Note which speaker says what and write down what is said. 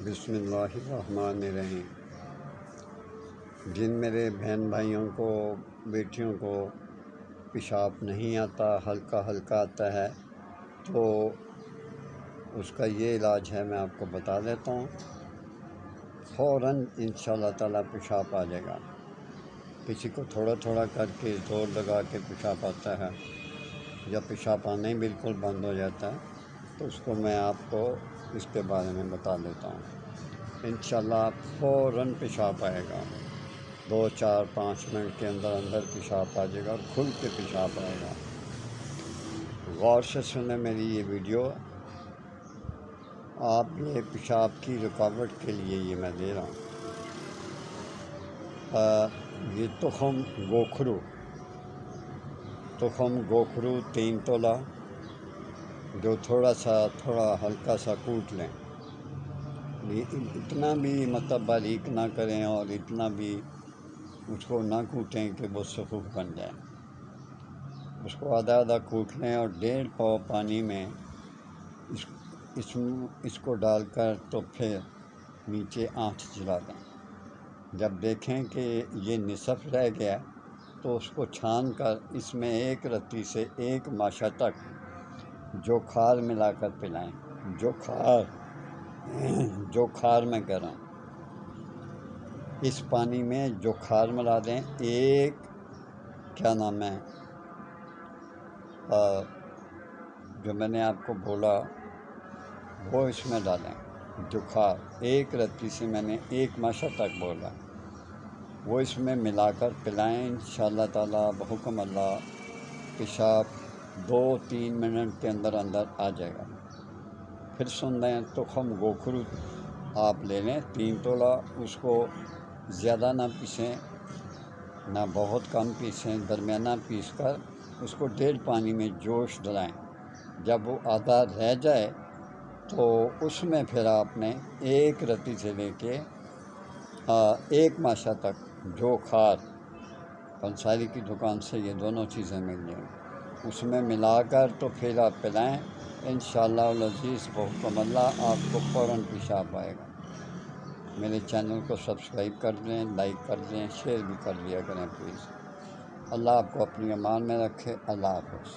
Speaker 1: بسم اللہ الرحمن الرحیم۔ جن میرے بہن بھائیوں کو، بیٹیوں کو پیشاب نہیں آتا، ہلکا ہلکا آتا ہے، تو اس کا یہ علاج ہے، میں آپ کو بتا دیتا ہوں۔ فوراً انشاءاللہ تعالیٰ پیشاب آ جائے گا۔ کسی کو تھوڑا تھوڑا کر کے زور لگا کے پیشاب آتا ہے، یا پیشاب آنا ہی بالکل بند ہو جاتا ہے، تو اس کو میں آپ کو اس کے بارے میں بتا دیتا ہوں۔ انشاءاللہ فوراً پیشاب آئے گا، 2 4 5 منٹ کے اندر اندر پیشاب آ جائے گا، اور کھل کے پیشاب آئے گا۔ غور سے سنیں میری یہ ویڈیو، آپ یہ پیشاب کی رکاوٹ کے لیے یہ میں دے رہا ہوں۔ یہ تخم گوکھرو 3 تولہ، جو تھوڑا ہلکا سا کوٹ لیں، اتنا بھی مطلب باریک نہ کریں اور اتنا بھی اس کو نہ کوٹیں کہ وہ سفوف بن جائے۔ اس کو آدھا آدھا کوٹ لیں، اور 1.5 پاؤ پانی میں اس کو ڈال کر تو پھر نیچے آنچ جلا دیں۔ جب دیکھیں کہ یہ نصف رہ گیا تو اس کو چھان کر اس میں 1 رتی سے 1 ماشا تک جوکھار ملا کر پلائیں۔ جوکھار میں کہہ رہا ہوں، اس پانی میں جوکھار ملا دیں۔ جو میں نے آپ کو بولا وہ اس میں ڈالیں، جوکھار 1 رتی سے میں نے 1 ماشا تک بولا، وہ اس میں ملا کر پلائیں۔ انشاءاللہ تعالیٰ بحکم اللہ پیشاب 2 3 منٹ کے اندر اندر آ جائے گا۔ پھر سن لیں، تخم گوکھرو آپ لے لیں 3 تولہ، اس کو زیادہ نہ پیسیں نہ بہت کم پیسیں، درمیانہ پیس کر اس کو 1.5 پانی میں جوش ڈلائیں۔ جب وہ آدھا رہ جائے تو اس میں پھر آپ نے 1 رتی سے لے کے 1 ماشا تک جوکھار، پنساری کی دکان سے یہ دونوں چیزیں مل جائیں، اس میں ملا کر تو پھر آپ پلائیں۔ انشاءاللہ العزیز بحکم اللہ آپ کو فوراً پیشاب آئے گا۔ میرے چینل کو سبسکرائب کر دیں، لائک کر دیں، شیئر بھی کر دیا کریں پلیز۔ اللہ آپ کو اپنی امان میں رکھے۔ اللہ حافظ۔